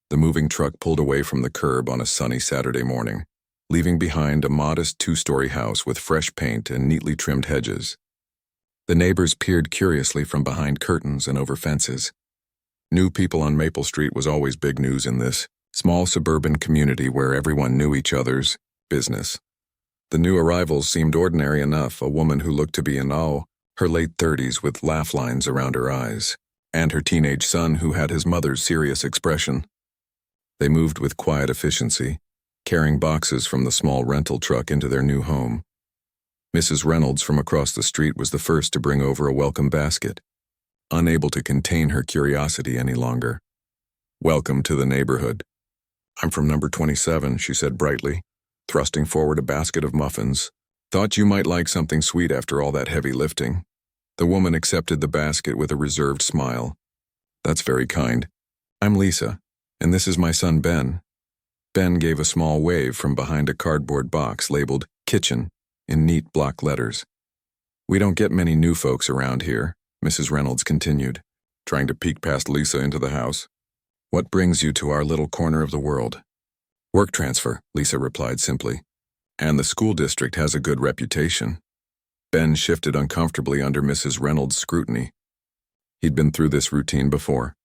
The moving truck pulled away from the curb on a sunny Saturday morning, leaving behind a modest two-story house with fresh paint and neatly trimmed hedges. The neighbors peered curiously from behind curtains and over fences. New people on Maple Street was always big news in this small suburban community where everyone knew each other's business. The new arrivals seemed ordinary enough, a woman who looked to be in her late 30s with laugh lines around her eyes, and her teenage son who had his mother's serious expression. They moved with quiet efficiency, carrying boxes from the small rental truck into their new home. Mrs. Reynolds from across the street was the first to bring over a welcome basket, unable to contain her curiosity any longer. "Welcome to the neighborhood." "I'm from number 27, she said brightly, thrusting forward a basket of muffins. "Thought you might like something sweet after all that heavy lifting." The woman accepted the basket with a reserved smile. "That's very kind. I'm Lisa, and this is my son Ben." Ben gave a small wave from behind a cardboard box labeled "Kitchen" in neat block letters. "We don't get many new folks around here," Mrs. Reynolds continued, trying to peek past Lisa into the house. "What brings you to our little corner of the world?" "Work transfer," Lisa replied simply. "And the school district has a good reputation." Ben shifted uncomfortably under Mrs. Reynolds' scrutiny. He'd been through this routine before.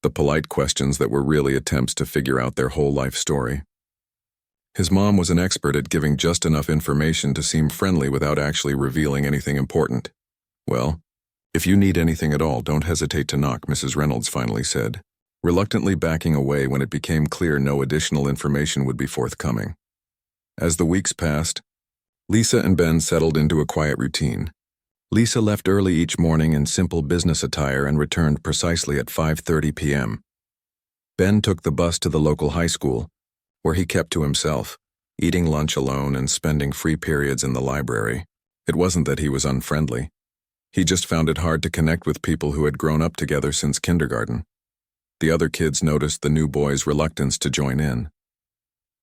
The polite questions that were really attempts to figure out their whole life story. His mom was an expert at giving just enough information to seem friendly without actually revealing anything important. "Well, if you need anything at all, don't hesitate to knock," Mrs. Reynolds finally said, reluctantly backing away when it became clear no additional information would be forthcoming. As the weeks passed, Lisa and Ben settled into a quiet routine. Lisa left early each morning in simple business attire and returned precisely at 5:30 p.m. Ben took the bus to the local high school, where he kept to himself, eating lunch alone and spending free periods in the library. It wasn't that he was unfriendly. He just found it hard to connect with people who had grown up together since kindergarten. The other kids noticed the new boy's reluctance to join in.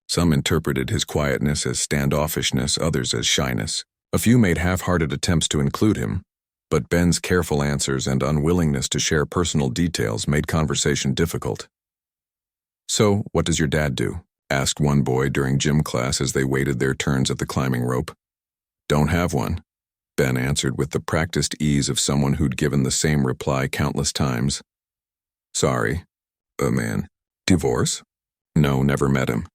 Some interpreted his quietness as standoffishness, others as shyness. A few made half-hearted attempts to include him, but Ben's careful answers and unwillingness to share personal details made conversation difficult. "So, what does your dad do?" asked one boy during gym class as they waited their turns at the climbing rope. "Don't have one," Ben answered with the practiced ease of someone who'd given the same reply countless times. "Sorry. Man. Divorce?" "No, never met him."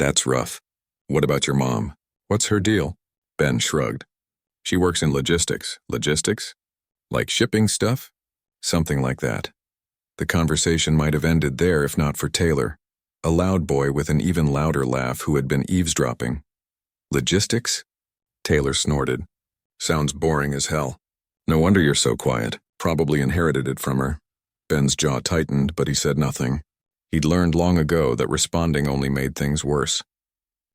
"That's rough. What about your mom? What's her deal?" Ben shrugged. "She works in logistics." "Logistics? Like shipping stuff?" "Something like that." The conversation might have ended there if not for Taylor, a loud boy with an even louder laugh who had been eavesdropping. "Logistics?" Taylor snorted. "Sounds boring as hell. No wonder you're so quiet. Probably inherited it from her." Ben's jaw tightened, but he said nothing. He'd learned long ago that responding only made things worse.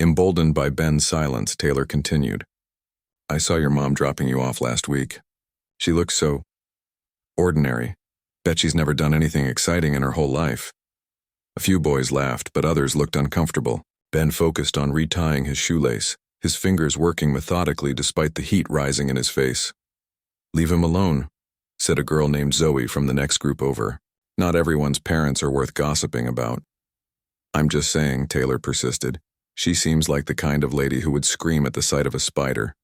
Emboldened by Ben's silence, Taylor continued. "I saw your mom dropping you off last week. She looks so ordinary. Bet she's never done anything exciting in her whole life." A few boys laughed, but others looked uncomfortable. Ben focused on retying his shoelace, his fingers working methodically despite the heat rising in his face. "Leave him alone," said a girl named Zoe from the next group over. "Not everyone's parents are worth gossiping about." "I'm just saying," Taylor persisted. "She seems like the kind of lady who would scream at the sight of a spider."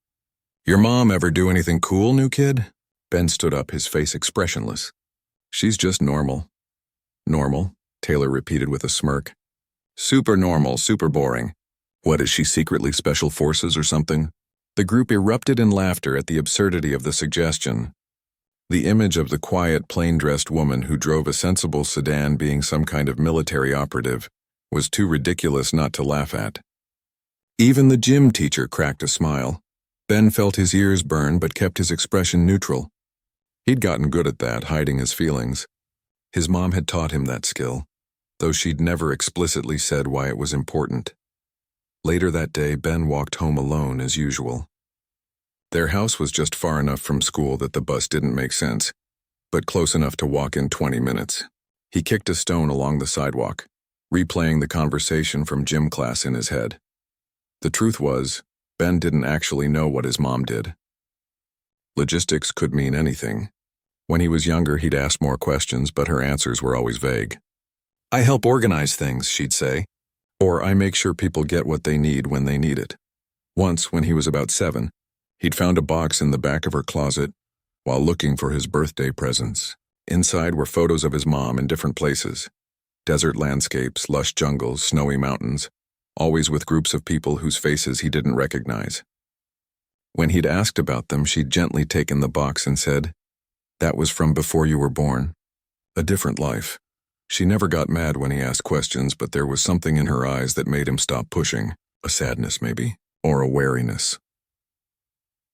"Your mom ever do anything cool, new kid?" Ben stood up, his face expressionless. "She's just normal." "Normal?" Taylor repeated with a smirk. "Super normal, super boring. What, is she secretly special forces or something?" The group erupted in laughter at the absurdity of the suggestion. The image of the quiet, plain-dressed woman who drove a sensible sedan being some kind of military operative was too ridiculous not to laugh at. Even the gym teacher cracked a smile. Ben felt his ears burn but kept his expression neutral. He'd gotten good at that, hiding his feelings. His mom had taught him that skill, though she'd never explicitly said why it was important. Later that day, Ben walked home alone as usual. Their house was just far enough from school that the bus didn't make sense, but close enough to walk in 20 minutes. He kicked a stone along the sidewalk, replaying the conversation from gym class in his head. The truth was, Ben didn't actually know what his mom did. Logistics could mean anything. When he was younger, he'd asked more questions, but her answers were always vague. "I help organize things," she'd say. Or, "I make sure people get what they need when they need it." Once, when he was about 7, he'd found a box in the back of her closet while looking for his birthday presents. Inside were photos of his mom in different places. Desert landscapes, lush jungles, snowy mountains, always with groups of people whose faces he didn't recognize. When he'd asked about them, she'd gently taken the box and said, "That was from before you were born. A different life." She never got mad when he asked questions, but there was something in her eyes that made him stop pushing. A sadness, maybe, or a wariness.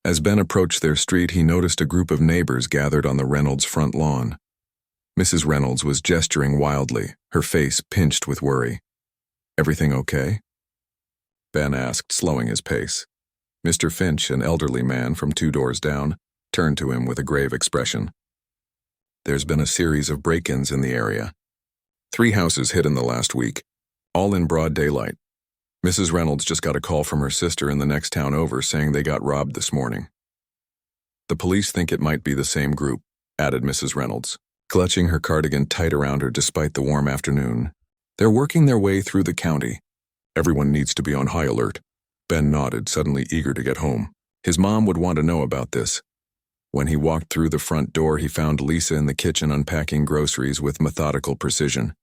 As Ben approached their street, he noticed a group of neighbors gathered on the Reynolds' front lawn. Mrs. Reynolds was gesturing wildly, her face pinched with worry. "Everything okay?" Ben asked, slowing his pace. Mr. Finch, an elderly man from 2 doors down, turned to him with a grave expression. "There's been a series of break-ins in the area. 3 houses hit in the last week, all in broad daylight. Mrs. Reynolds just got a call from her sister in the next town over saying they got robbed this morning." "The police think it might be the same group," added Mrs. Reynolds, clutching her cardigan tight around her despite the warm afternoon. "They're working their way through the county. Everyone needs to be on high alert." Ben nodded, suddenly eager to get home. His mom would want to know about this. When he walked through the front door, he found Lisa in the kitchen unpacking groceries with methodical precision.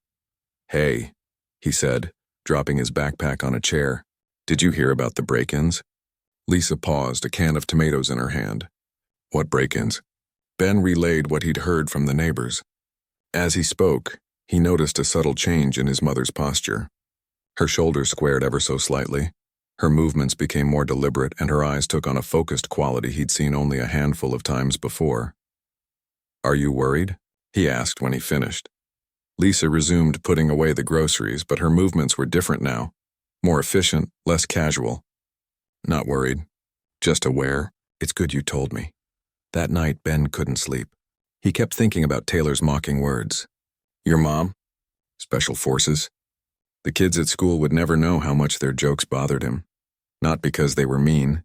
"Hey," he said, dropping his backpack on a chair. "Did you hear about the break-ins?" Lisa paused, a can of tomatoes in her hand. "What break-ins?" Ben relayed what he'd heard from the neighbors. As he spoke, he noticed a subtle change in his mother's posture. Her shoulders squared ever so slightly. Her movements became more deliberate, and her eyes took on a focused quality he'd seen only a handful of times before. "Are you worried?" he asked when he finished. Lisa resumed putting away the groceries, but her movements were different now, more efficient, less casual. "Not worried, just aware. It's good you told me." That night, Ben couldn't sleep. He kept thinking about Taylor's mocking words. "Your mom? Special forces?" The kids at school would never know how much their jokes bothered him, not because they were mean,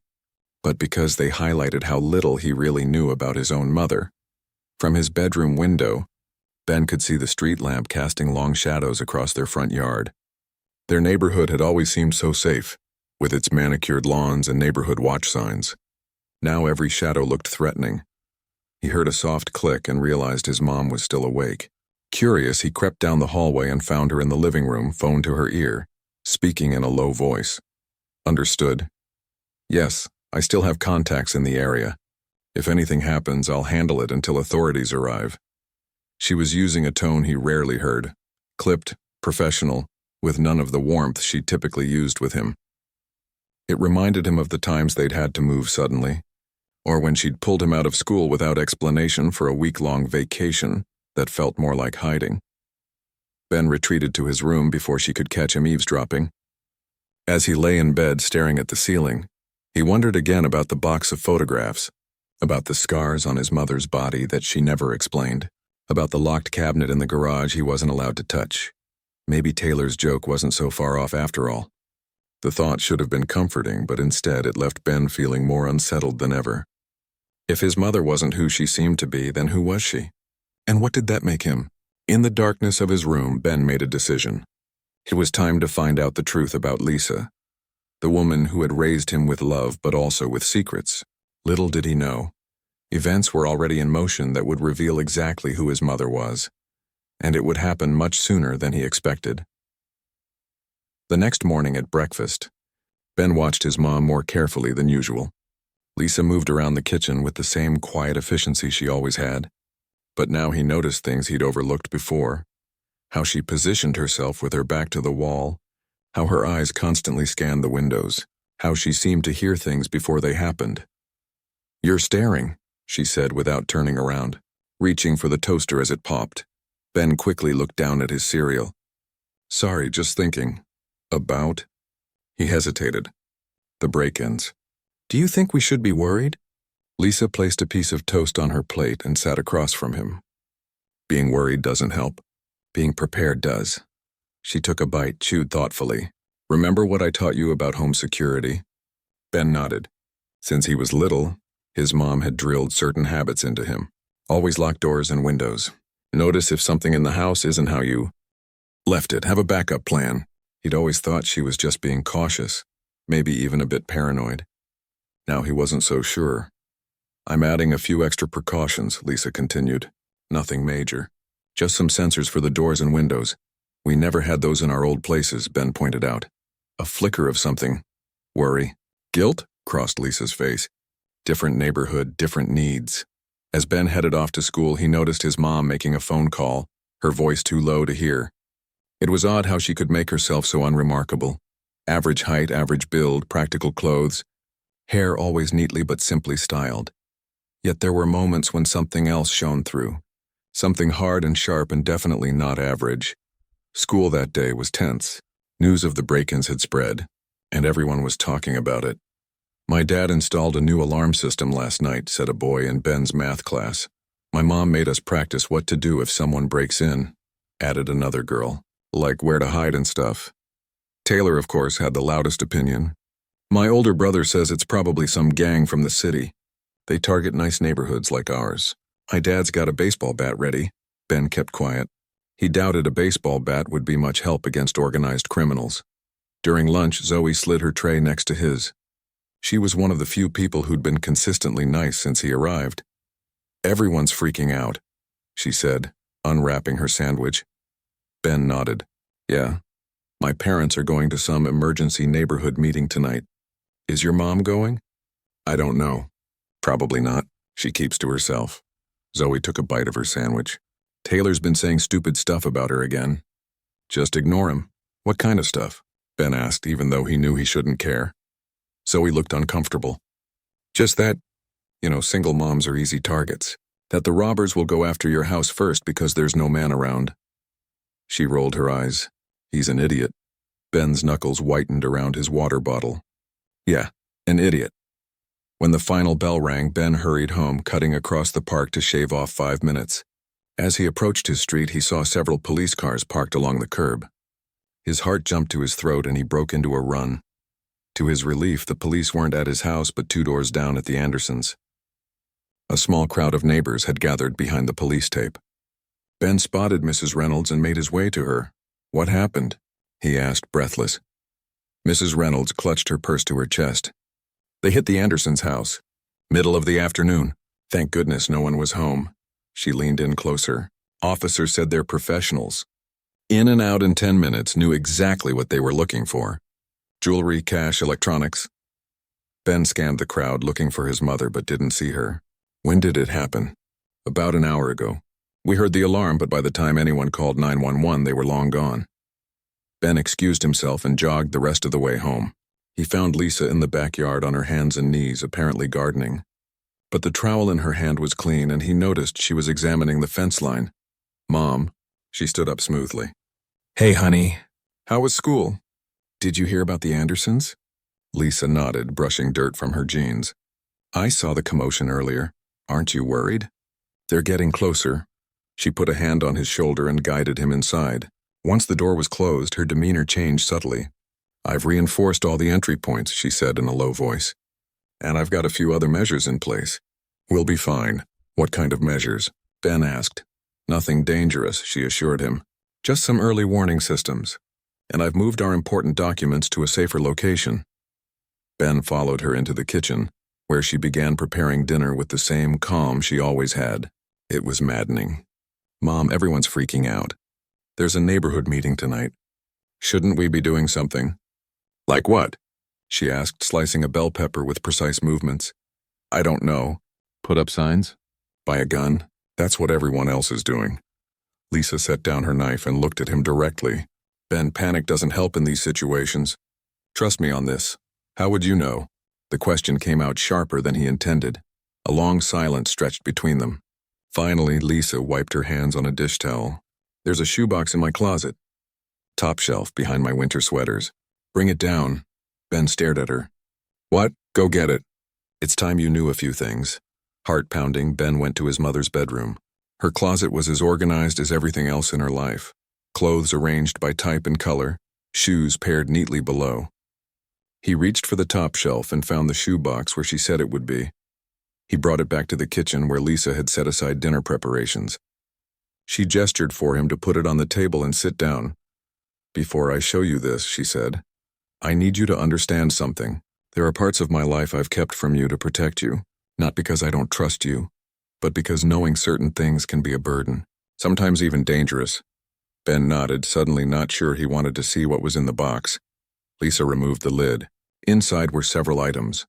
but because they highlighted how little he really knew about his own mother. From his bedroom window, Ben could see the street lamp casting long shadows across their front yard. Their neighborhood had always seemed so safe, with its manicured lawns and neighborhood watch signs. Now every shadow looked threatening. He heard a soft click and realized his mom was still awake. Curious, he crept down the hallway and found her in the living room, phone to her ear, speaking in a low voice. "Understood. Yes, I still have contacts in the area. If anything happens, I'll handle it until authorities arrive." She was using a tone he rarely heard, clipped, professional, with none of the warmth she typically used with him. It reminded him of the times they'd had to move suddenly, or when she'd pulled him out of school without explanation for a week-long vacation that felt more like hiding. Ben retreated to his room before she could catch him eavesdropping. As he lay in bed staring at the ceiling, he wondered again about the box of photographs, about the scars on his mother's body that she never explained, about the locked cabinet in the garage he wasn't allowed to touch. Maybe Taylor's joke wasn't so far off after all. The thought should have been comforting, but instead it left Ben feeling more unsettled than ever. If his mother wasn't who she seemed to be, then who was she? And what did that make him? In the darkness of his room, Ben made a decision. It was time to find out the truth about Lisa, the woman who had raised him with love but also with secrets. Little did he know, events were already in motion that would reveal exactly who his mother was, and it would happen much sooner than he expected. The next morning at breakfast, Ben watched his mom more carefully than usual. Lisa moved around the kitchen with the same quiet efficiency she always had. But now he noticed things he'd overlooked before. How she positioned herself with her back to the wall, how her eyes constantly scanned the windows, how she seemed to hear things before they happened. "You're staring," she said without turning around, reaching for the toaster as it popped. Ben quickly looked down at his cereal. "Sorry, just thinking." "About?" He hesitated. "The break-ins. Do you think we should be worried?" Lisa placed a piece of toast on her plate and sat across from him. "Being worried doesn't help. Being prepared does." She took a bite, chewed thoughtfully. "Remember what I taught you about home security?" Ben nodded. Since he was little, his mom had drilled certain habits into him. Always lock doors and windows. Notice if something in the house isn't how you Left it, have a backup plan. He'd always thought she was just being cautious, maybe even a bit paranoid. Now he wasn't so sure. I'm adding a few extra precautions, Lisa continued. Nothing major. Just some sensors for the doors and windows. We never had those in our old places, Ben pointed out. A flicker of something. Worry. Guilt? Crossed Lisa's face. Different neighborhood, different needs. As Ben headed off to school, he noticed his mom making a phone call, her voice too low to hear. It was odd how she could make herself so unremarkable. Average height, average build, practical clothes. Hair always neatly but simply styled. Yet there were moments when something else shone through. Something hard and sharp and definitely not average. School that day was tense. News of the break-ins had spread, and everyone was talking about it. My dad installed a new alarm system last night, said a boy in Ben's math class. My mom made us practice what to do if someone breaks in, added another girl, like where to hide and stuff. Taylor, of course, had the loudest opinion. My older brother says it's probably some gang from the city. They target nice neighborhoods like ours. My dad's got a baseball bat ready. Ben kept quiet. He doubted a baseball bat would be much help against organized criminals. During lunch, Zoe slid her tray next to his. She was one of the few people who'd been consistently nice since he arrived. Everyone's freaking out, she said, unwrapping her sandwich. Ben nodded. Yeah. My parents are going to some emergency neighborhood meeting tonight. Is your mom going? I don't know. Probably not. She keeps to herself. Zoe took a bite of her sandwich. Taylor's been saying stupid stuff about her again. Just ignore him. What kind of stuff? Ben asked, even though he knew he shouldn't care. Zoe looked uncomfortable. Just that, single moms are easy targets. That the robbers will go after your house first because there's no man around. She rolled her eyes. He's an idiot. Ben's knuckles whitened around his water bottle. Yeah, an idiot. When the final bell rang, Ben hurried home, cutting across the park to shave off 5 minutes. As he approached his street, he saw several police cars parked along the curb. His heart jumped to his throat and he broke into a run. To his relief, the police weren't at his house but 2 doors down at the Andersons. A small crowd of neighbors had gathered behind the police tape. Ben spotted Mrs. Reynolds and made his way to her. What happened? He asked, breathless. Mrs. Reynolds clutched her purse to her chest. They hit the Andersons' house. Middle of the afternoon. Thank goodness no one was home. She leaned in closer. Officers said they're professionals. In and out in 10 minutes, knew exactly what they were looking for. Jewelry, cash, electronics. Ben scanned the crowd looking for his mother but didn't see her. When did it happen? About an hour ago. We heard the alarm, but by the time anyone called 911, they were long gone. Ben excused himself and jogged the rest of the way home. He found Lisa in the backyard on her hands and knees, apparently gardening. But the trowel in her hand was clean, and he noticed she was examining the fence line. Mom. She stood up smoothly. Hey, honey. How was school? Did you hear about the Andersons? Lisa nodded, brushing dirt from her jeans. I saw the commotion earlier. Aren't you worried? They're getting closer. She put a hand on his shoulder and guided him inside. Once the door was closed, her demeanor changed subtly. I've reinforced all the entry points, she said in a low voice. And I've got a few other measures in place. We'll be fine. What kind of measures? Ben asked. Nothing dangerous, she assured him. Just some early warning systems. And I've moved our important documents to a safer location. Ben followed her into the kitchen, where she began preparing dinner with the same calm she always had. It was maddening. Mom, everyone's freaking out. There's a neighborhood meeting tonight. Shouldn't we be doing something? Like what? She asked, slicing a bell pepper with precise movements. I don't know. Put up signs? Buy a gun? That's what everyone else is doing. Lisa set down her knife and looked at him directly. Ben, panic doesn't help in these situations. Trust me on this. How would you know? The question came out sharper than he intended. A long silence stretched between them. Finally, Lisa wiped her hands on a dish towel. There's a shoebox in my closet. Top shelf behind my winter sweaters. Bring it down. Ben stared at her. What? Go get it. It's time you knew a few things. Heart pounding, Ben went to his mother's bedroom. Her closet was as organized as everything else in her life. Clothes arranged by type and color, shoes paired neatly below. He reached for the top shelf and found the shoebox where she said it would be. He brought it back to the kitchen where Lisa had set aside dinner preparations. She gestured for him to put it on the table and sit down, "Before I show you this," she said, "I need you to understand something. There are parts of my life I've kept from you to protect you, not because I don't trust you, but because knowing certain things can be a burden, sometimes even dangerous." Ben nodded, suddenly not sure he wanted to see what was in the box. Lisa removed the lid. Inside were several items: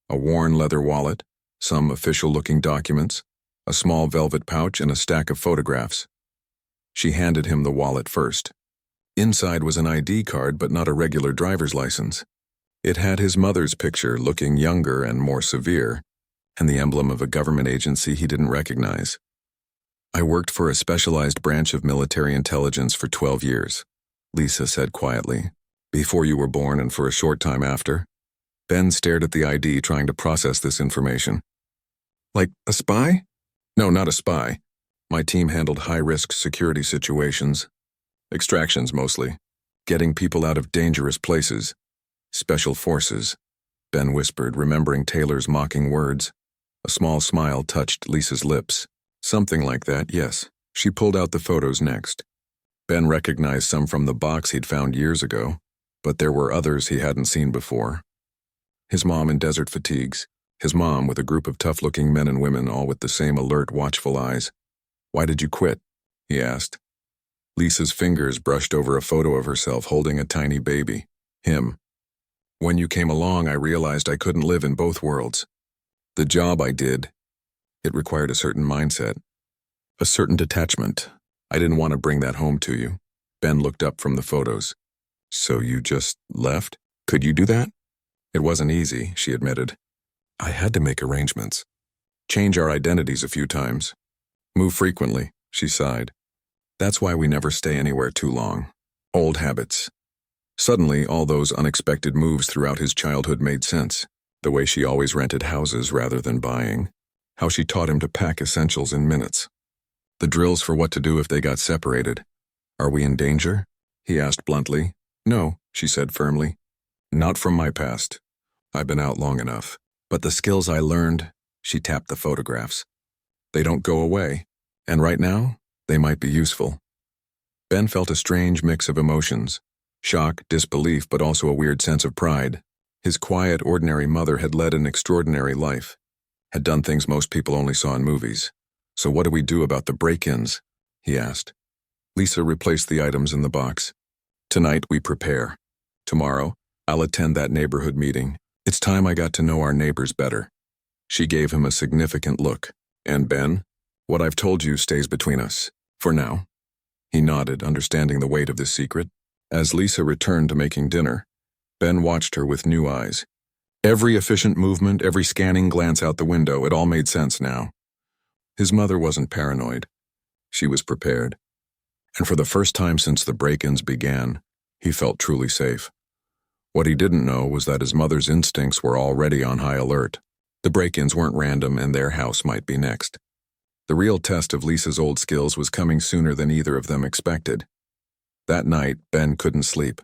a worn leather wallet, some official-looking documents, a small velvet pouch, and a stack of photographs. She handed him the wallet first. Inside was an ID card, but not a regular driver's license. It had his mother's picture, looking younger and more severe, and the emblem of a government agency he didn't recognize. "I worked for a specialized branch of military intelligence for 12 years, Lisa said quietly. "Before you were born and for a short time after." Ben stared at the ID, trying to process this information. "Like a spy?" "No, not a spy. My team handled high-risk security situations. Extractions, mostly. Getting people out of dangerous places. Special forces," Ben whispered, remembering Taylor's mocking words. A small smile touched Lisa's lips. "Something like that, yes." She pulled out the photos next. Ben recognized some from the box he'd found years ago, but there were others he hadn't seen before. His mom in desert fatigues. His mom with a group of tough-looking men and women, all with the same alert, watchful eyes. "Why did you quit?" he asked. Lisa's fingers brushed over a photo of herself holding a tiny baby. Him. "When you came along, I realized I couldn't live in both worlds. The job I did, it required a certain mindset, a certain detachment. I didn't want to bring that home to you." Ben looked up from the photos. "So you just left? Could you do that?" "It wasn't easy," she admitted. "I had to make arrangements. Change our identities a few times. Move frequently," she sighed. "That's why we never stay anywhere too long. Old habits." Suddenly, all those unexpected moves throughout his childhood made sense. The way she always rented houses rather than buying. How she taught him to pack essentials in minutes. The drills for what to do if they got separated. "Are we in danger?" he asked bluntly. "No," she said firmly. "Not from my past. I've been out long enough. But the skills I learned," she tapped the photographs. "They don't go away. And right now, they might be useful." Ben felt a strange mix of emotions. Shock, disbelief, but also a weird sense of pride. His quiet, ordinary mother had led an extraordinary life. Had done things most people only saw in movies. "So what do we do about the break-ins?" he asked. Lisa replaced the items in the box. "Tonight we prepare. Tomorrow, I'll attend that neighborhood meeting. It's time I got to know our neighbors better." She gave him a significant look. "And Ben, what I've told you stays between us. For now." He nodded, understanding the weight of this secret. As Lisa returned to making dinner, Ben watched her with new eyes. Every efficient movement, every scanning glance out the window, it all made sense now. His mother wasn't paranoid. She was prepared. And for the first time since the break-ins began, he felt truly safe. What he didn't know was that his mother's instincts were already on high alert. The break-ins weren't random, and their house might be next. The real test of Lisa's old skills was coming sooner than either of them expected. That night, Ben couldn't sleep.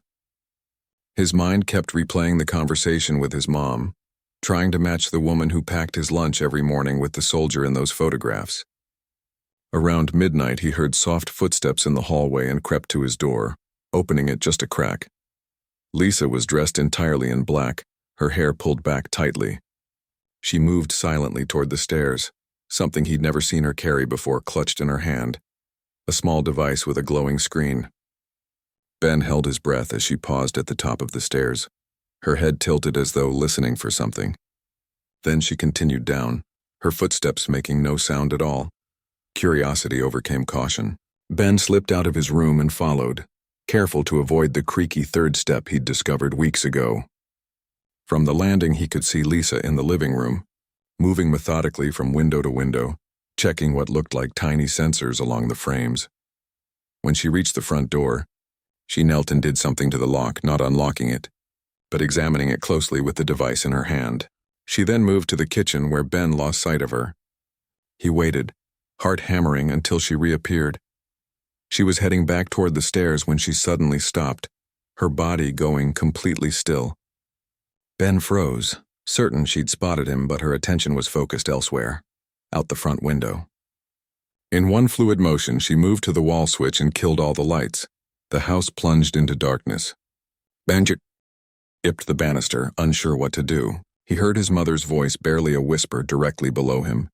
His mind kept replaying the conversation with his mom, trying to match the woman who packed his lunch every morning with the soldier in those photographs. Around midnight, he heard soft footsteps in the hallway and crept to his door, opening it just a crack. Lisa was dressed entirely in black, her hair pulled back tightly. She moved silently toward the stairs, something he'd never seen her carry before clutched in her hand, a small device with a glowing screen. Ben held his breath as she paused at the top of the stairs, her head tilted as though listening for something. Then she continued down, her footsteps making no sound at all. Curiosity overcame caution. Ben slipped out of his room and followed, careful to avoid the creaky third step he'd discovered weeks ago. From the landing, he could see Lisa in the living room, moving methodically from window to window, checking what looked like tiny sensors along the frames. When she reached the front door, she knelt and did something to the lock, not unlocking it, but examining it closely with the device in her hand. She then moved to the kitchen where Ben lost sight of her. He waited, heart hammering, until she reappeared. She was heading back toward the stairs when she suddenly stopped, her body going completely still. Ben froze, certain she'd spotted him, but her attention was focused elsewhere, out the front window. In one fluid motion, she moved to the wall switch and killed all the lights. The house plunged into darkness. Banjit yipped the banister, unsure what to do. He heard his mother's voice, barely a whisper, directly below him.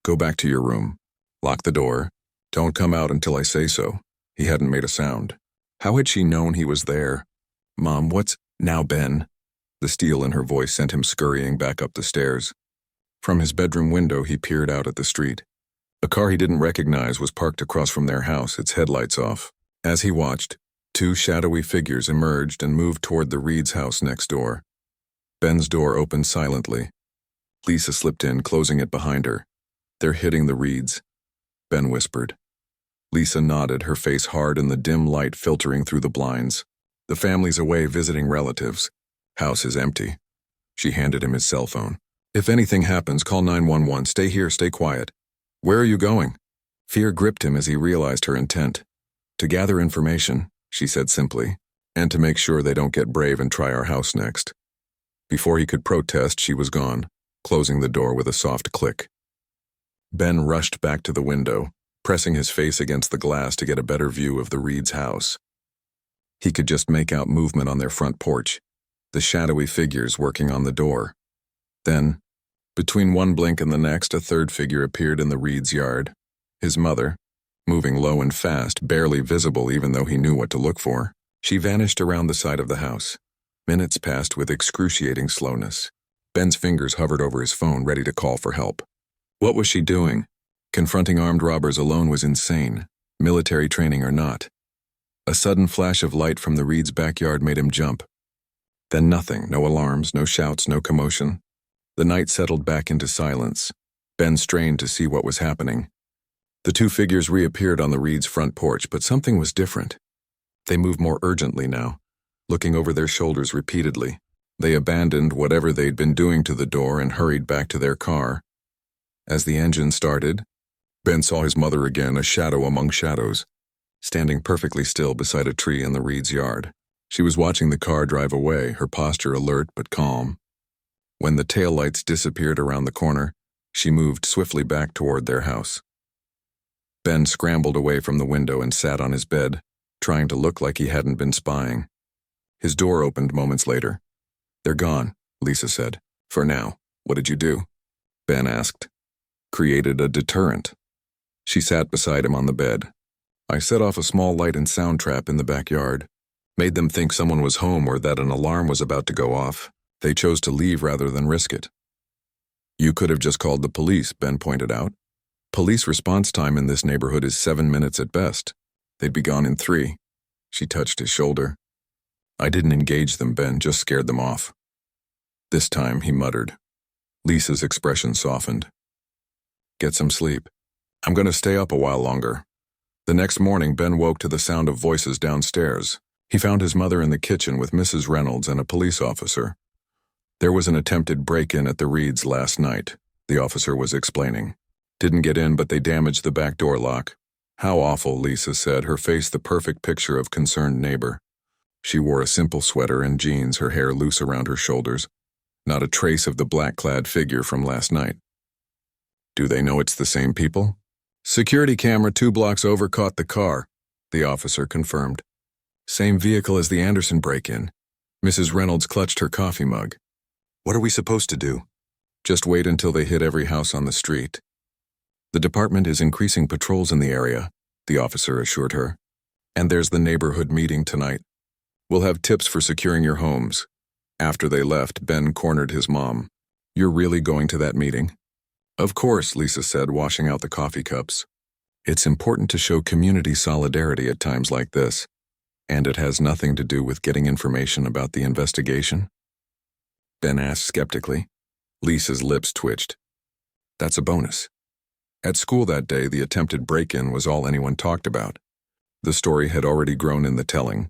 Go back to your room. Lock the door. Don't come out until I say so. He hadn't made a sound. How had she known he was there? Mom, what's... Now, Ben. The steel in her voice sent him scurrying back up the stairs. From his bedroom window, he peered out at the street. A car he didn't recognize was parked across from their house, its headlights off. As he watched, two shadowy figures emerged and moved toward the Reeds' house next door. Ben's door opened silently. Lisa slipped in, closing it behind her. They're hitting the Reeds, Ben whispered. Lisa nodded, her face hard in the dim light filtering through the blinds. The family's away visiting relatives. House is empty. She handed him his cell phone. If anything happens, call 911. Stay here, stay quiet. Where are you going? Fear gripped him as he realized her intent. To gather information, she said simply, and to make sure they don't get brave and try our house next. Before he could protest, she was gone, closing the door with a soft click. Ben rushed back to the window, pressing his face against the glass to get a better view of the Reeds' house. He could just make out movement on their front porch, the shadowy figures working on the door. Then, between one blink and the next, a third figure appeared in the Reeds' yard. His mother, moving low and fast, barely visible even though he knew what to look for. She vanished around the side of the house. Minutes passed with excruciating slowness. Ben's fingers hovered over his phone, ready to call for help. What was she doing? Confronting armed robbers alone was insane, military training or not. A sudden flash of light from the Reeds' backyard made him jump. Then nothing, no alarms, no shouts, no commotion. The night settled back into silence. Ben strained to see what was happening. The two figures reappeared on the Reeds' front porch, but something was different. They moved more urgently now, looking over their shoulders repeatedly. They abandoned whatever they'd been doing to the door and hurried back to their car. As the engine started, Ben saw his mother again, a shadow among shadows, standing perfectly still beside a tree in the Reeds' yard. She was watching the car drive away, her posture alert but calm. When the taillights disappeared around the corner, she moved swiftly back toward their house. Ben scrambled away from the window and sat on his bed, trying to look like he hadn't been spying. His door opened moments later. They're gone, Lisa said. For now. What did you do? Ben asked. Created a deterrent. She sat beside him on the bed. I set off a small light and sound trap in the backyard. Made them think someone was home or that an alarm was about to go off. They chose to leave rather than risk it. You could have just called the police, Ben pointed out. Police response time in this neighborhood is 7 minutes at best. They'd be gone in 3. She touched his shoulder. I didn't engage them, Ben, just scared them off. This time, he muttered. Lisa's expression softened. Get some sleep. I'm going to stay up a while longer. The next morning, Ben woke to the sound of voices downstairs. He found his mother in the kitchen with Mrs. Reynolds and a police officer. There was an attempted break-in at the Reeds' last night, the officer was explaining. Didn't get in, but they damaged the back door lock. How awful, Lisa said, her face the perfect picture of concerned neighbor. She wore a simple sweater and jeans, her hair loose around her shoulders. Not a trace of the black-clad figure from last night. Do they know it's the same people? Security camera 2 blocks over caught the car, the officer confirmed. Same vehicle as the Anderson break-in. Mrs. Reynolds clutched her coffee mug. What are we supposed to do? Just wait until they hit every house on the street. The department is increasing patrols in the area, the officer assured her. And there's the neighborhood meeting tonight. We'll have tips for securing your homes. After they left, Ben cornered his mom. You're really going to that meeting? Of course, Lisa said, washing out the coffee cups. It's important to show community solidarity at times like this. And it has nothing to do with getting information about the investigation? Ben asked skeptically. Lisa's lips twitched. That's a bonus. At school that day, the attempted break-in was all anyone talked about. The story had already grown in the telling.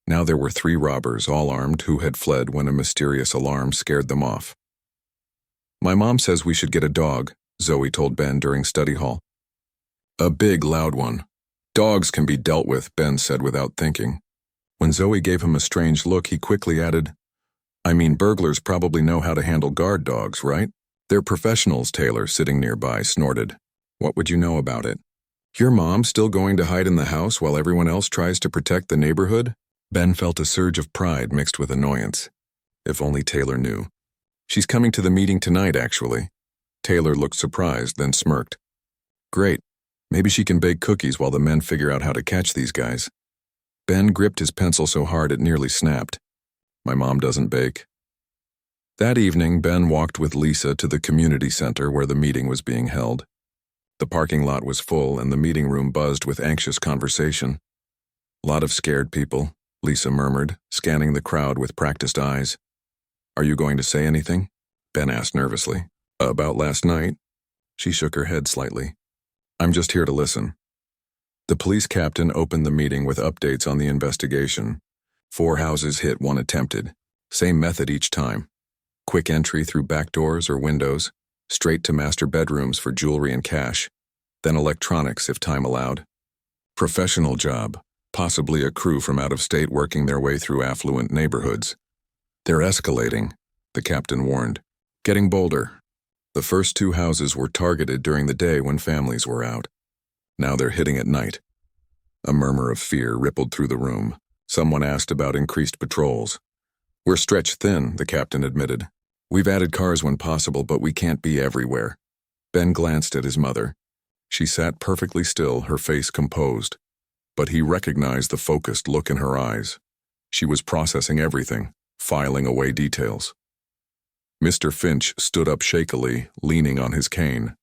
Now there were 3 robbers, all armed, who had fled when a mysterious alarm scared them off. My mom says we should get a dog, Zoe told Ben during study hall. A big, loud one. Dogs can be dealt with, Ben said without thinking. When Zoe gave him a strange look, he quickly added, I mean, burglars probably know how to handle guard dogs, right? They're professionals, Taylor, sitting nearby, snorted. What would you know about it? Your mom still going to hide in the house while everyone else tries to protect the neighborhood? Ben felt a surge of pride mixed with annoyance. If only Taylor knew. She's coming to the meeting tonight, actually. Taylor looked surprised, then smirked. Great. Maybe she can bake cookies while the men figure out how to catch these guys. Ben gripped his pencil so hard it nearly snapped. My mom doesn't bake. That evening, Ben walked with Lisa to the community center where the meeting was being held. The parking lot was full and the meeting room buzzed with anxious conversation. Lot of scared people, Lisa murmured, scanning the crowd with practiced eyes. Are you going to say anything? Ben asked nervously. About last night? She shook her head slightly. I'm just here to listen. The police captain opened the meeting with updates on the investigation. 4 houses hit, 1 attempted. Same method each time. Quick entry through back doors or windows, straight to master bedrooms for jewelry and cash, then electronics if time allowed. Professional job, possibly a crew from out of state working their way through affluent neighborhoods. They're escalating, the captain warned. Getting bolder. The first 2 houses were targeted during the day when families were out. Now they're hitting at night. A murmur of fear rippled through the room. Someone asked about increased patrols. We're stretched thin, the captain admitted. We've added cars when possible, but we can't be everywhere. Ben glanced at his mother. She sat perfectly still, her face composed. But he recognized the focused look in her eyes. She was processing everything, filing away details. Mr. Finch stood up shakily, leaning on his cane.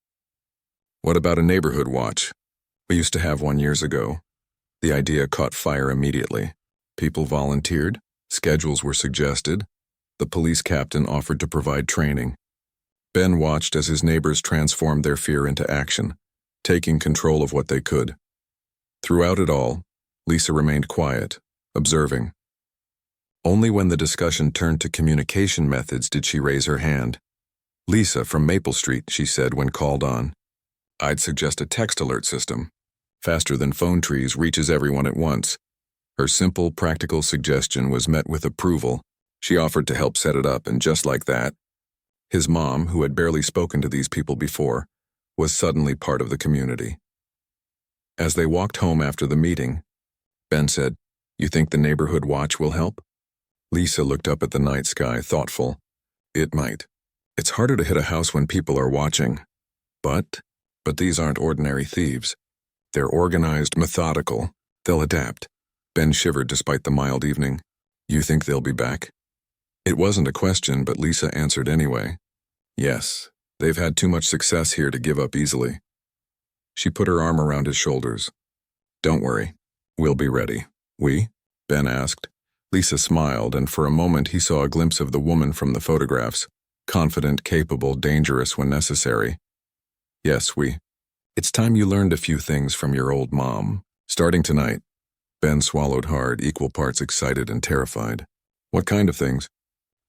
What about a neighborhood watch? We used to have one years ago. The idea caught fire immediately. People volunteered, schedules were suggested. The police captain offered to provide training. Ben watched as his neighbors transformed their fear into action, taking control of what they could. Throughout it all, Lisa remained quiet, observing. Only when the discussion turned to communication methods did she raise her hand. Lisa from Maple Street, she said when called on. I'd suggest a text alert system. Faster than phone trees, reaches everyone at once. Her simple, practical suggestion was met with approval. She offered to help set it up, and just like that, his mom, who had barely spoken to these people before, was suddenly part of the community. As they walked home after the meeting, Ben said, You think the neighborhood watch will help? Lisa looked up at the night sky, thoughtful. It might. It's harder to hit a house when people are watching. But these aren't ordinary thieves. They're organized, methodical. They'll adapt. Ben shivered despite the mild evening. You think they'll be back? It wasn't a question, but Lisa answered anyway. Yes, they've had too much success here to give up easily. She put her arm around his shoulders. Don't worry. We'll be ready. We? Ben asked. Lisa smiled, and for a moment he saw a glimpse of the woman from the photographs, confident, capable, dangerous when necessary. Yes, we. It's time you learned a few things from your old mom. Starting tonight. Ben swallowed hard, equal parts excited and terrified. What kind of things?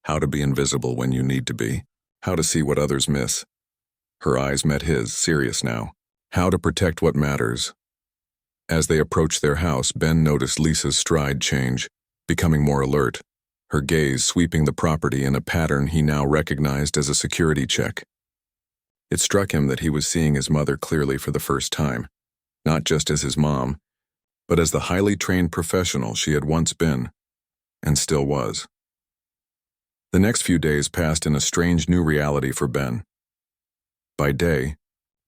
How to be invisible when you need to be. How to see what others miss. Her eyes met his, serious now. How to protect what matters. As they approached their house, Ben noticed Lisa's stride change, becoming more alert, her gaze sweeping the property in a pattern he now recognized as a security check. It struck him that he was seeing his mother clearly for the first time, not just as his mom, but as the highly trained professional she had once been, and still was. The next few days passed in a strange new reality for Ben. By day,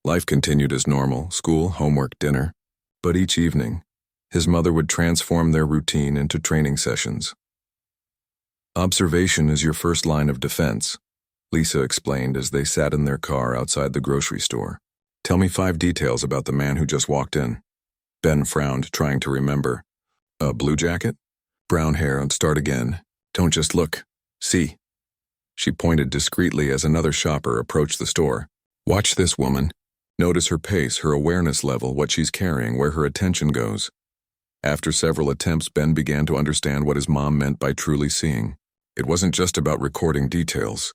life continued as normal, school, homework, dinner, but each evening, his mother would transform their routine into training sessions. Observation is your first line of defense, Lisa explained as they sat in their car outside the grocery store. Tell me 5 details about the man who just walked in. Ben frowned, trying to remember. A blue jacket? Brown hair, and start again. Don't just look. See. She pointed discreetly as another shopper approached the store. Watch this woman. Notice her pace, her awareness level, what she's carrying, where her attention goes. After several attempts, Ben began to understand what his mom meant by truly seeing. It wasn't just about recording details.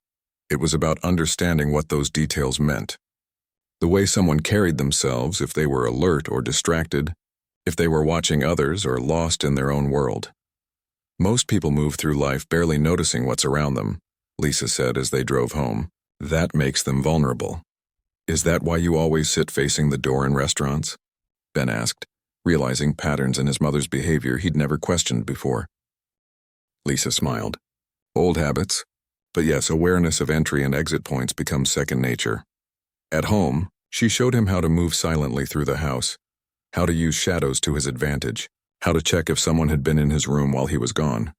It was about understanding what those details meant. The way someone carried themselves, if they were alert or distracted, if they were watching others or lost in their own world. Most people move through life barely noticing what's around them, Lisa said as they drove home. That makes them vulnerable. Is that why you always sit facing the door in restaurants? Ben asked, realizing patterns in his mother's behavior he'd never questioned before. Lisa smiled. Old habits. But yes, awareness of entry and exit points becomes second nature. At home, she showed him how to move silently through the house, how to use shadows to his advantage, how to check if someone had been in his room while he was gone.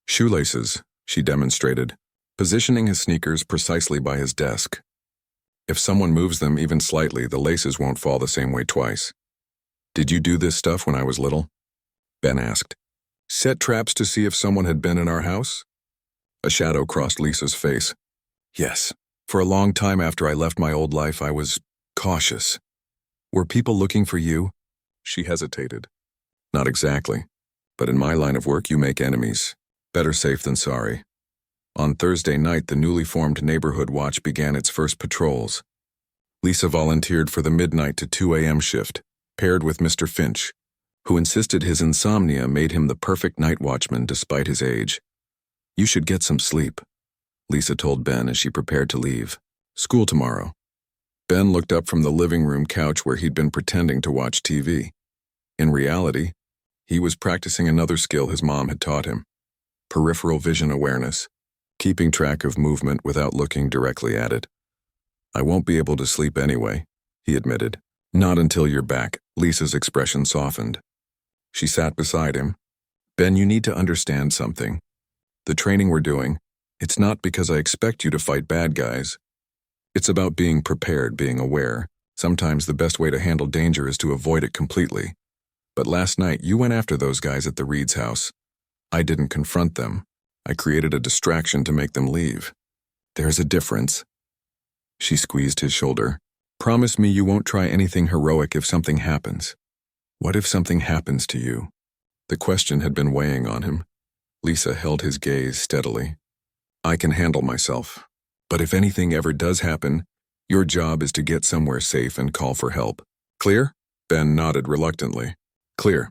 Shoelaces, she demonstrated, positioning his sneakers precisely by his desk. If someone moves them even slightly, the laces won't fall the same way twice. Did you do this stuff when I was little? Ben asked. Set traps to see if someone had been in our house? A shadow crossed Lisa's face. Yes. For a long time after I left my old life, I was cautious. Were people looking for you? She hesitated. Not exactly. But in my line of work, you make enemies. Better safe than sorry. On Thursday night, the newly formed neighborhood watch began its first patrols. Lisa volunteered for the midnight to 2 a.m. shift, paired with Mr. Finch, who insisted his insomnia made him the perfect night watchman despite his age. You should get some sleep, Lisa told Ben as she prepared to leave. School tomorrow. Ben looked up from the living room couch where he'd been pretending to watch TV. In reality, he was practicing another skill his mom had taught him: peripheral vision awareness, keeping track of movement without looking directly at it. I won't be able to sleep anyway, he admitted. Not until you're back. Lisa's expression softened. She sat beside him. Ben, you need to understand something. The training we're doing, it's not because I expect you to fight bad guys. It's about being prepared, being aware. Sometimes the best way to handle danger is to avoid it completely. But last night, you went after those guys at the Reed's house. I didn't confront them. I created a distraction to make them leave. There's a difference. She squeezed his shoulder. Promise me you won't try anything heroic if something happens. What if something happens to you? The question had been weighing on him. Lisa held his gaze steadily. I can handle myself. But if anything ever does happen, your job is to get somewhere safe and call for help. Clear? Ben nodded reluctantly. Clear.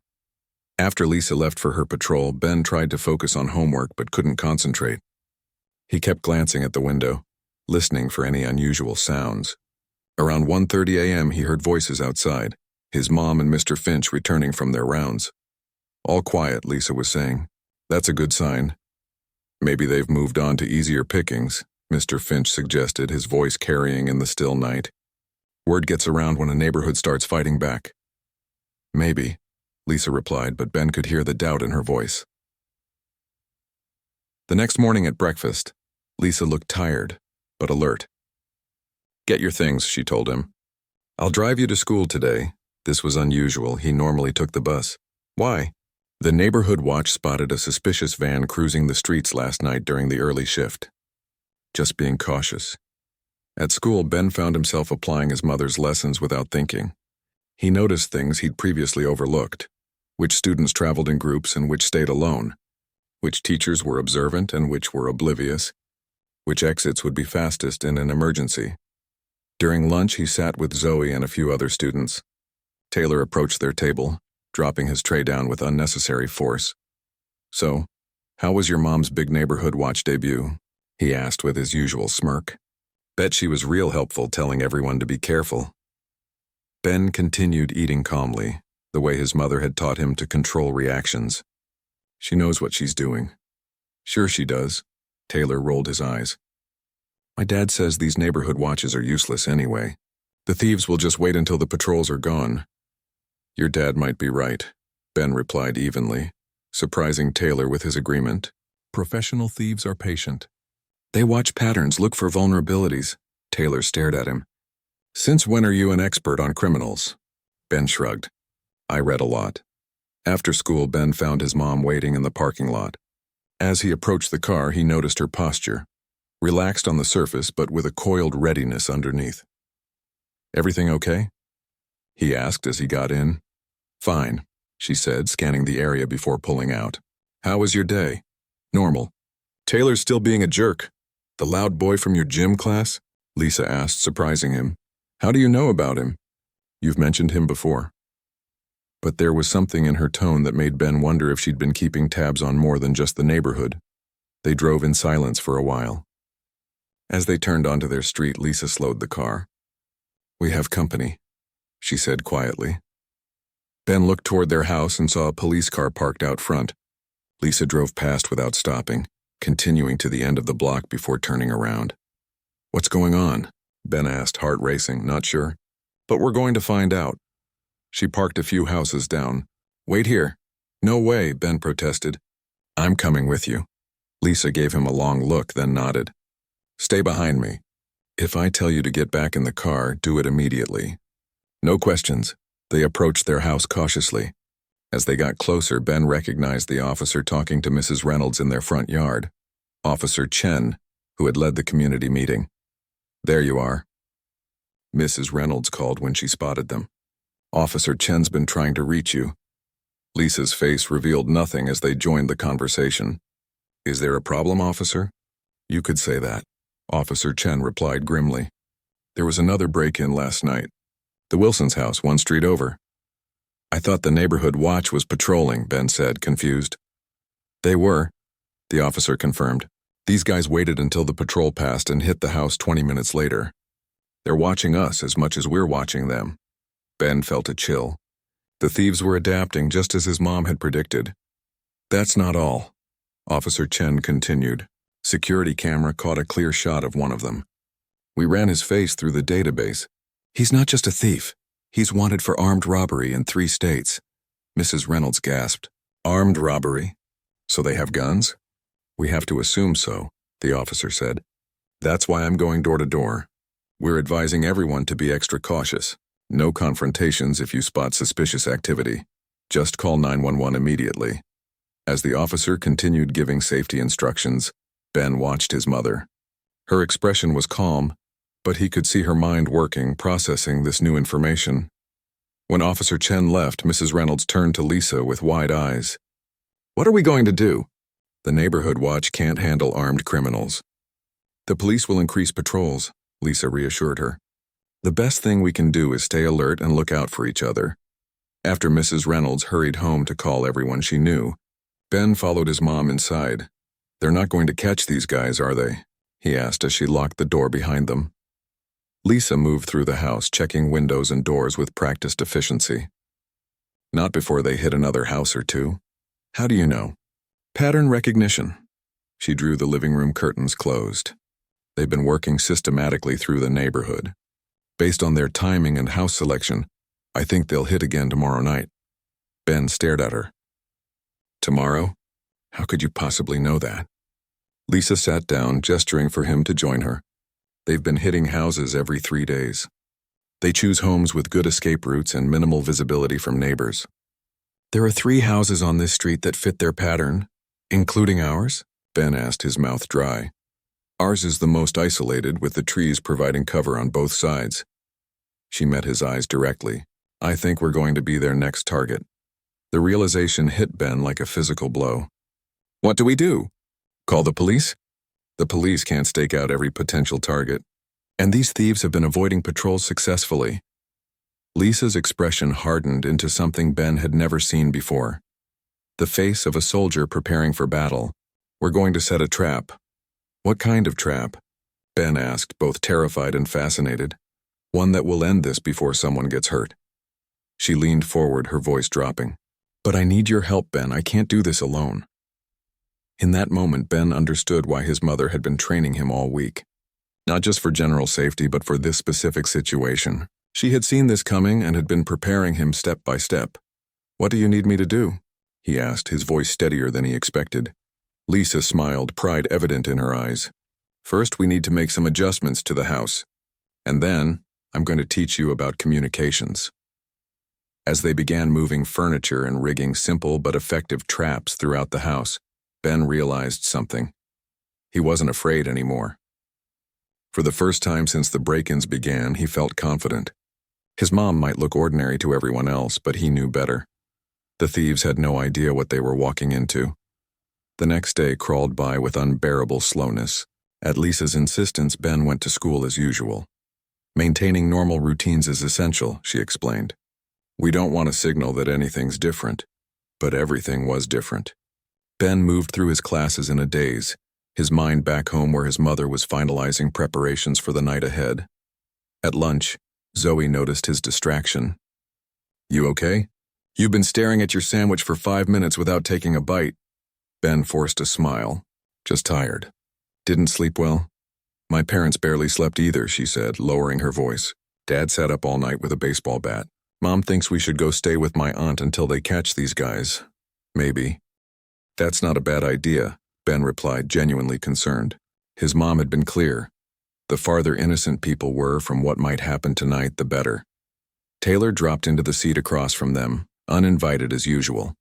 After Lisa left for her patrol, Ben tried to focus on homework but couldn't concentrate. He kept glancing at the window, listening for any unusual sounds. Around 1:30 a.m. he heard voices outside, his mom and Mr. Finch returning from their rounds. All quiet, Lisa was saying. That's a good sign. Maybe they've moved on to easier pickings, Mr. Finch suggested, his voice carrying in the still night. Word gets around when a neighborhood starts fighting back. Maybe, Lisa replied, but Ben could hear the doubt in her voice. The next morning at breakfast, Lisa looked tired, but alert. Get your things, she told him. I'll drive you to school today. This was unusual. He normally took the bus. Why? The neighborhood watch spotted a suspicious van cruising the streets last night during the early shift. Just being cautious. At school, Ben found himself applying his mother's lessons without thinking. He noticed things he'd previously overlooked: which students traveled in groups and which stayed alone, which teachers were observant and which were oblivious, which exits would be fastest in an emergency. During lunch, he sat with Zoe and a few other students. Taylor approached their table, dropping his tray down with unnecessary force. So, how was your mom's big neighborhood watch debut? He asked with his usual smirk. Bet she was real helpful, telling everyone to be careful. Ben continued eating calmly, the way his mother had taught him to control reactions. She knows what she's doing. Sure she does. Taylor rolled his eyes. My dad says these neighborhood watches are useless anyway. The thieves will just wait until the patrols are gone. Your dad might be right, Ben replied evenly, surprising Taylor with his agreement. Professional thieves are patient. They watch patterns, look for vulnerabilities. Taylor stared at him. Since when are you an expert on criminals? Ben shrugged. I read a lot. After school, Ben found his mom waiting in the parking lot. As he approached the car, he noticed her posture, relaxed on the surface but with a coiled readiness underneath. Everything okay? He asked as he got in. Fine, she said, scanning the area before pulling out. How was your day? Normal. Taylor's still being a jerk. The loud boy from your gym class? Lisa asked, surprising him. How do you know about him? You've mentioned him before. But there was something in her tone that made Ben wonder if she'd been keeping tabs on more than just the neighborhood. They drove in silence for a while. As they turned onto their street, Lisa slowed the car. We have company, she said quietly. Ben looked toward their house and saw a police car parked out front. Lisa drove past without stopping, continuing to the end of the block before turning around. "What's going on?" Ben asked, heart racing, not sure. "But we're going to find out." She parked a few houses down. "Wait here." "No way," Ben protested. "I'm coming with you." Lisa gave him a long look, then nodded. "Stay behind me. If I tell you to get back in the car, do it immediately. No questions." They approached their house cautiously. As they got closer, Ben recognized the officer talking to Mrs. Reynolds in their front yard, Officer Chen, who had led the community meeting. "There you are," Mrs. Reynolds called when she spotted them. "Officer Chen's been trying to reach you." Lisa's face revealed nothing as they joined the conversation. "Is there a problem, officer?" "You could say that," Officer Chen replied grimly. "There was another break-in last night. The Wilson's house, one street over." "I thought the neighborhood watch was patrolling," Ben said, confused. "They were," the officer confirmed. "These guys waited until the patrol passed and hit the house 20 minutes later. They're watching us as much as we're watching them." Ben felt a chill. The thieves were adapting just as his mom had predicted. "That's not all," Officer Chen continued. "Security camera caught a clear shot of one of them. We ran his face through the database. He's not just a thief. He's wanted for armed robbery in 3 states. Mrs. Reynolds gasped. "Armed robbery? So they have guns?" "We have to assume so," the officer said. "That's why I'm going door to door. We're advising everyone to be extra cautious. No confrontations if you spot suspicious activity. Just call 911 immediately." As the officer continued giving safety instructions, Ben watched his mother. Her expression was calm, but he could see her mind working, processing this new information. When Officer Chen left, Mrs. Reynolds turned to Lisa with wide eyes. "What are we going to do?" "The neighborhood watch can't handle armed criminals." "The police will increase patrols," Lisa reassured her. "The best thing we can do is stay alert and look out for each other." After Mrs. Reynolds hurried home to call everyone she knew, Ben followed his mom inside. "They're not going to catch these guys, are they?" he asked as she locked the door behind them. Lisa moved through the house, checking windows and doors with practiced efficiency. "Not before they hit another house or two." "How do you know?" "Pattern recognition." She drew the living room curtains closed. "They've been working systematically through the neighborhood. Based on their timing and house selection, I think they'll hit again tomorrow night." Ben stared at her. "Tomorrow? How could you possibly know that?" Lisa sat down, gesturing for him to join her. "They've been hitting houses every 3 days. They choose homes with good escape routes and minimal visibility from neighbors." "There are 3 houses on this street that fit their pattern, including ours?" Ben asked, his mouth dry. "Ours is the most isolated, with the trees providing cover on both sides." She met his eyes directly. "I think we're going to be their next target." The realization hit Ben like a physical blow. "What do we do? Call the police?" "The police can't stake out every potential target. And these thieves have been avoiding patrols successfully." Lisa's expression hardened into something Ben had never seen before. The face of a soldier preparing for battle. "We're going to set a trap." "What kind of trap?" Ben asked, both terrified and fascinated. "One that will end this before someone gets hurt." She leaned forward, her voice dropping. "But I need your help, Ben. I can't do this alone." In that moment, Ben understood why his mother had been training him all week. Not just for general safety, but for this specific situation. She had seen this coming and had been preparing him step by step. "What do you need me to do?" he asked, his voice steadier than he expected. Lisa smiled, pride evident in her eyes. "First, we need to make some adjustments to the house. And then, I'm going to teach you about communications." As they began moving furniture and rigging simple but effective traps throughout the house, Ben realized something. He wasn't afraid anymore. For the first time since the break-ins began, he felt confident. His mom might look ordinary to everyone else, but he knew better. The thieves had no idea what they were walking into. The next day crawled by with unbearable slowness. At Lisa's insistence, Ben went to school as usual. "Maintaining normal routines is essential," she explained. "We don't want to signal that anything's different." But everything was different. Ben moved through his classes in a daze, his mind back home where his mother was finalizing preparations for the night ahead. At lunch, Zoe noticed his distraction. "You okay?" You've been staring at your sandwich for 5 minutes without taking a bite. Ben forced a smile. Just tired. Didn't sleep well? My parents barely slept either, she said, lowering her voice. Dad sat up all night with a baseball bat. Mom thinks we should go stay with my aunt until they catch these guys. Maybe. That's not a bad idea, Ben replied, genuinely concerned. His mom had been clear. The farther innocent people were from what might happen tonight, the better. Taylor dropped into the seat across from them, uninvited as usual.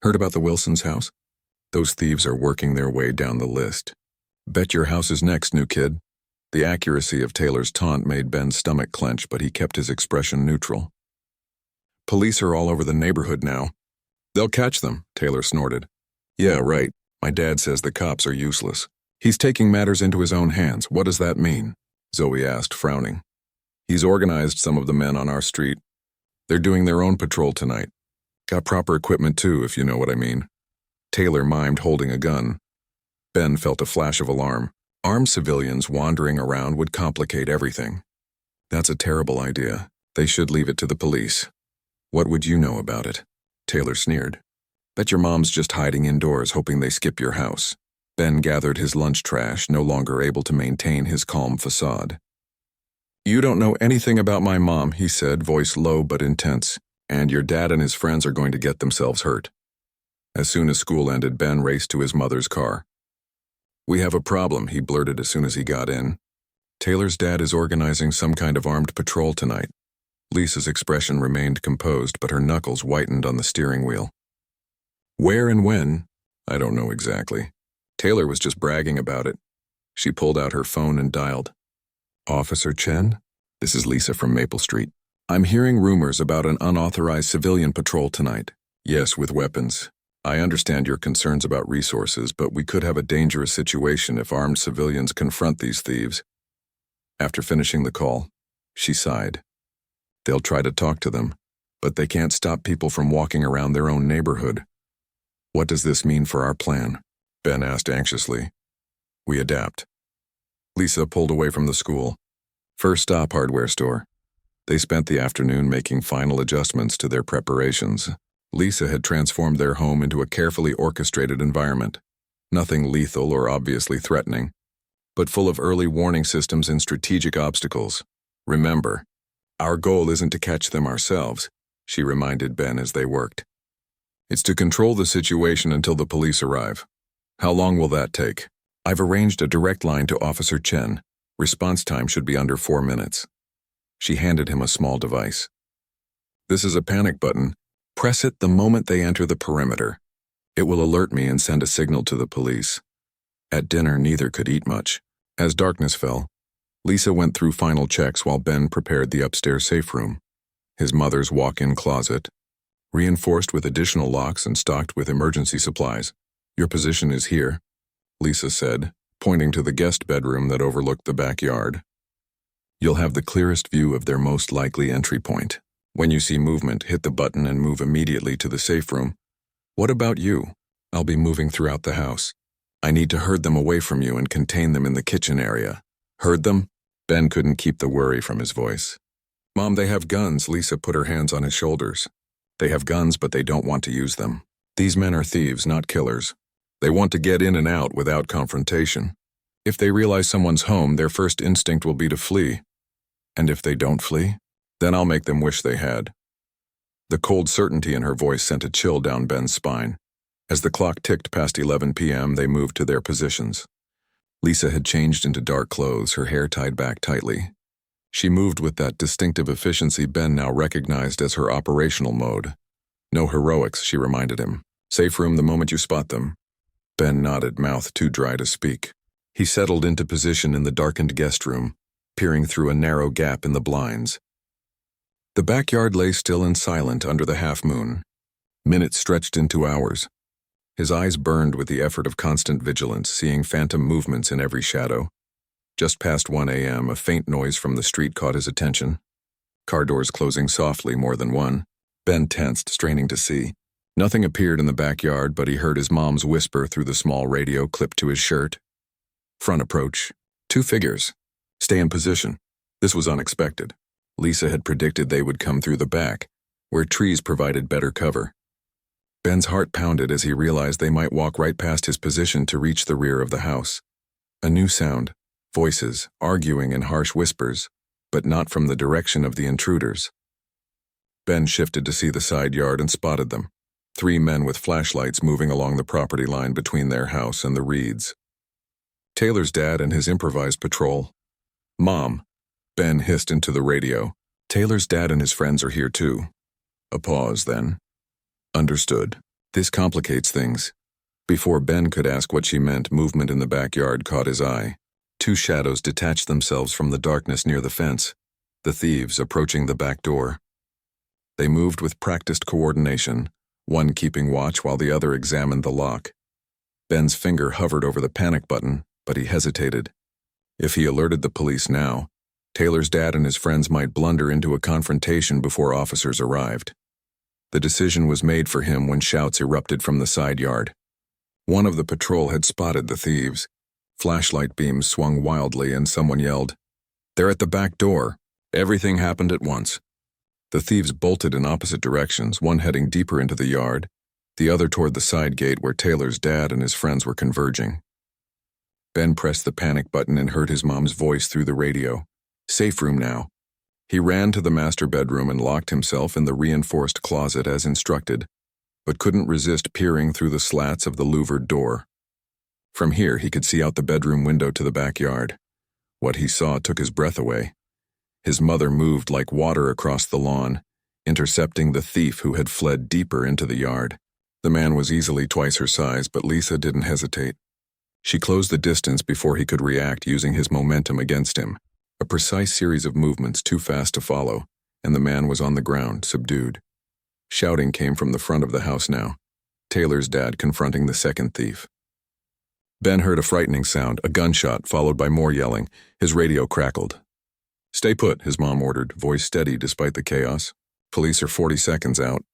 Heard about the Wilsons' house? Those thieves are working their way down the list. Bet your house is next, new kid. The accuracy of Taylor's taunt made Ben's stomach clench, but he kept his expression neutral. Police are all over the neighborhood now. They'll catch them, Taylor snorted. Yeah, right. My dad says the cops are useless. He's taking matters into his own hands. What does that mean? Zoe asked, frowning. He's organized some of the men on our street. They're doing their own patrol tonight. Got proper equipment too, if you know what I mean. Taylor mimed holding a gun. Ben felt a flash of alarm. Armed civilians wandering around would complicate everything. That's a terrible idea. They should leave it to the police. What would you know about it? Taylor sneered. Bet your mom's just hiding indoors hoping they skip your house. Ben gathered his lunch trash, no longer able to maintain his calm facade. You don't know anything about my mom, he said, voice low but intense, and your dad and his friends are going to get themselves hurt. As soon as school ended, Ben raced to his mother's car. We have a problem, he blurted as soon as he got in. Taylor's dad is organizing some kind of armed patrol tonight. Lisa's expression remained composed, but her knuckles whitened on the steering wheel. Where and when? I don't know exactly. Taylor was just bragging about it. She pulled out her phone and dialed. Officer Chen? This is Lisa from Maple Street. I'm hearing rumors about an unauthorized civilian patrol tonight. Yes, with weapons. I understand your concerns about resources, but we could have a dangerous situation if armed civilians confront these thieves. After finishing the call, she sighed. They'll try to talk to them, but they can't stop people from walking around their own neighborhood. What does this mean for our plan? Ben asked anxiously. We adapt. Lisa pulled away from the school. First stop, hardware store. They spent the afternoon making final adjustments to their preparations. Lisa had transformed their home into a carefully orchestrated environment. Nothing lethal or obviously threatening, but full of early warning systems and strategic obstacles. Remember, our goal isn't to catch them ourselves, she reminded Ben as they worked. It's to control the situation until the police arrive. How long will that take? I've arranged a direct line to Officer Chen. Response time should be under 4 minutes. She handed him a small device. This is a panic button. Press it the moment they enter the perimeter. It will alert me and send a signal to the police. At dinner, neither could eat much. As darkness fell, Lisa went through final checks while Ben prepared the upstairs safe room. His mother's walk-in closet, reinforced with additional locks and stocked with emergency supplies. Your position is here, Lisa said, pointing to the guest bedroom that overlooked the backyard. You'll have the clearest view of their most likely entry point. When you see movement, hit the button and move immediately to the safe room. What about you? I'll be moving throughout the house. I need to herd them away from you and contain them in the kitchen area. Herd them? Ben couldn't keep the worry from his voice. Mom, they have guns. Lisa put her hands on his shoulders. They have guns, but they don't want to use them. These men are thieves, not killers. They want to get in and out without confrontation. If they realize someone's home, their first instinct will be to flee. And if they don't flee, then I'll make them wish they had. The cold certainty in her voice sent a chill down Ben's spine. As the clock ticked past 11 p.m., they moved to their positions. Lisa had changed into dark clothes, her hair tied back tightly. She moved with that distinctive efficiency Ben now recognized as her operational mode. No heroics, she reminded him. Safe room the moment you spot them. Ben nodded, mouth too dry to speak. He settled into position in the darkened guest room, peering through a narrow gap in the blinds. The backyard lay still and silent under the half-moon. Minutes stretched into hours. His eyes burned with the effort of constant vigilance, seeing phantom movements in every shadow. Just past 1 a.m., a faint noise from the street caught his attention. Car doors closing softly, more than one. Ben tensed, straining to see. Nothing appeared in the backyard, but he heard his mom's whisper through the small radio clipped to his shirt. Front approach. 2 figures. Stay in position. This was unexpected. Lisa had predicted they would come through the back, where trees provided better cover. Ben's heart pounded as he realized they might walk right past his position to reach the rear of the house. A new sound, voices, arguing in harsh whispers, but not from the direction of the intruders. Ben shifted to see the side yard and spotted them. 3 men with flashlights moving along the property line between their house and the Reeds. Taylor's dad and his improvised patrol. "Mom," Ben hissed into the radio. "Taylor's dad and his friends are here too." A pause, then. "Understood. This complicates things." Before Ben could ask what she meant, movement in the backyard caught his eye. 2 shadows detached themselves from the darkness near the fence, the thieves approaching the back door. They moved with practiced coordination, one keeping watch while the other examined the lock. Ben's finger hovered over the panic button, but he hesitated. If he alerted the police now, Taylor's dad and his friends might blunder into a confrontation before officers arrived. The decision was made for him when shouts erupted from the side yard. One of the patrol had spotted the thieves. Flashlight beams swung wildly and someone yelled, "They're at the back door." Everything happened at once. The thieves bolted in opposite directions, one heading deeper into the yard, the other toward the side gate where Taylor's dad and his friends were converging. Ben pressed the panic button and heard his mom's voice through the radio. "Safe room now." He ran to the master bedroom and locked himself in the reinforced closet as instructed, but couldn't resist peering through the slats of the louvered door. From here he could see out the bedroom window to the backyard. What he saw took his breath away. His mother moved like water across the lawn, intercepting the thief who had fled deeper into the yard. The man was easily twice her size, but Lisa didn't hesitate. She closed the distance before he could react, using his momentum against him. A precise series of movements too fast to follow, and the man was on the ground, subdued. Shouting came from the front of the house now, Taylor's dad confronting the second thief. Ben heard a frightening sound, a gunshot followed by more yelling. His radio crackled. "Stay put," his mom ordered, voice steady despite the chaos. "Police are 40 seconds out."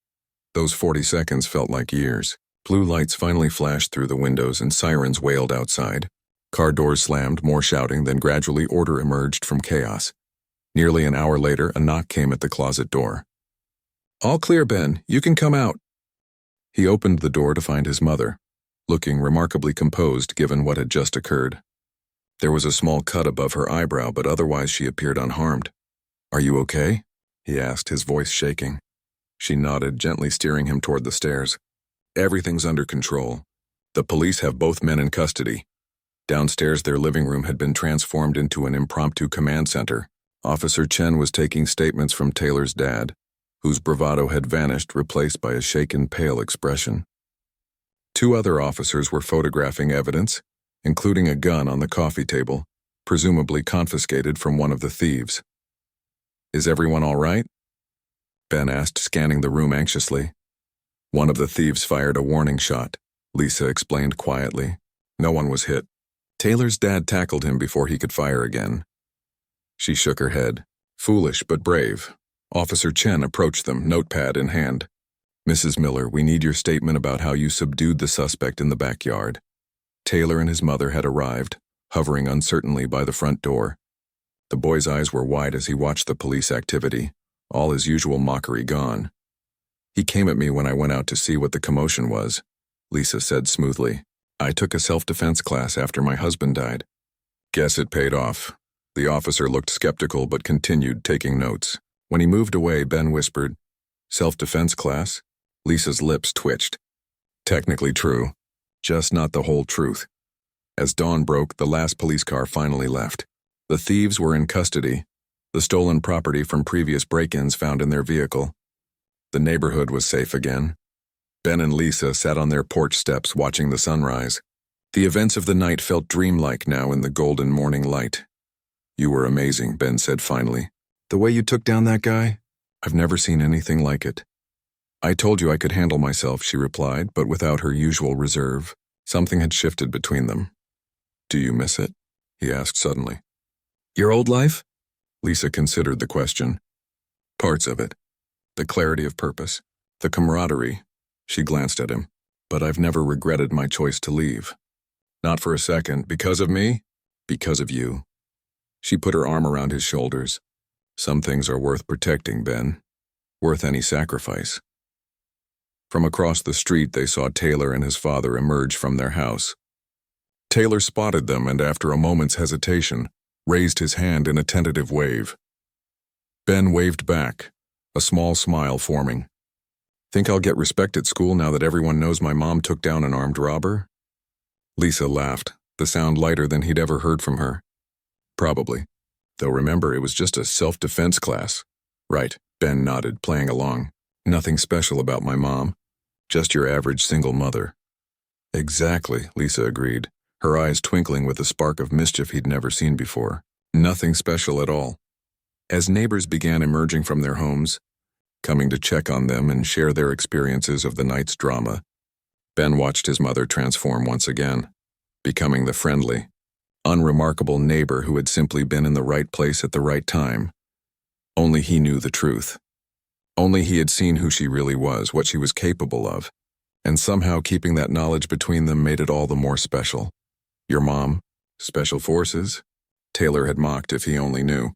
Those 40 seconds felt like years. Blue lights finally flashed through the windows and sirens wailed outside. Car doors slammed, more shouting, then gradually order emerged from chaos. Nearly an hour later, a knock came at the closet door. "All clear, Ben. You can come out." He opened the door to find his mother, looking remarkably composed given what had just occurred. There was a small cut above her eyebrow, but otherwise she appeared unharmed. "Are you okay?" he asked, his voice shaking. She nodded, gently steering him toward the stairs. "Everything's under control. The police have both men in custody." Downstairs, their living room had been transformed into an impromptu command center. Officer Chen was taking statements from Taylor's dad, whose bravado had vanished, replaced by a shaken, pale expression. 2 other officers were photographing evidence, including a gun on the coffee table, presumably confiscated from one of the thieves. "Is everyone all right?" Ben asked, scanning the room anxiously. "One of the thieves fired a warning shot," Lisa explained quietly. "No one was hit. Taylor's dad tackled him before he could fire again." She shook her head. "Foolish but brave." Officer Chen approached them, notepad in hand. "Mrs. Miller, we need your statement about how you subdued the suspect in the backyard." Taylor and his mother had arrived, hovering uncertainly by the front door. The boy's eyes were wide as he watched the police activity, all his usual mockery gone. "He came at me when I went out to see what the commotion was," Lisa said smoothly. "I took a self-defense class after my husband died." "Guess it paid off." The officer looked skeptical but continued taking notes. When he moved away, Ben whispered, "Self-defense class?" Lisa's lips twitched. "Technically true, just not the whole truth." As dawn broke, the last police car finally left. The thieves were in custody, the stolen property from previous break-ins found in their vehicle. The neighborhood was safe again. Ben and Lisa sat on their porch steps watching the sunrise. The events of the night felt dreamlike now in the golden morning light. "You were amazing," Ben said finally. "The way you took down that guy? I've never seen anything like it." "I told you I could handle myself," she replied, but without her usual reserve. Something had shifted between them. "Do you miss it?" he asked suddenly. "Your old life?" Lisa considered the question. "Parts of it. The clarity of purpose, the camaraderie." She glanced at him. "But I've never regretted my choice to leave. Not for a second. Because of me? Because of you." She put her arm around his shoulders. "Some things are worth protecting, Ben." worth any sacrifice. From across the street, they saw Taylor and his father emerge from their house. Taylor spotted them and, after a moment's hesitation, raised his hand in a tentative wave. Ben waved back, a small smile forming. "Think I'll get respect at school now that everyone knows my mom took down an armed robber?" Lisa laughed, the sound lighter than he'd ever heard from her. "Probably. Though remember, it was just a self-defense class." "Right," Ben nodded, playing along. "Nothing special about my mom. Just your average single mother." "Exactly," Lisa agreed, her eyes twinkling with a spark of mischief he'd never seen before. "Nothing special at all." As neighbors began emerging from their homes, coming to check on them and share their experiences of the night's drama, Ben watched his mother transform once again, becoming the friendly, unremarkable neighbor who had simply been in the right place at the right time. Only he knew the truth. Only he had seen who she really was, what she was capable of, and somehow keeping that knowledge between them made it all the more special. "Your mom? Special forces?" Taylor had mocked if he only knew.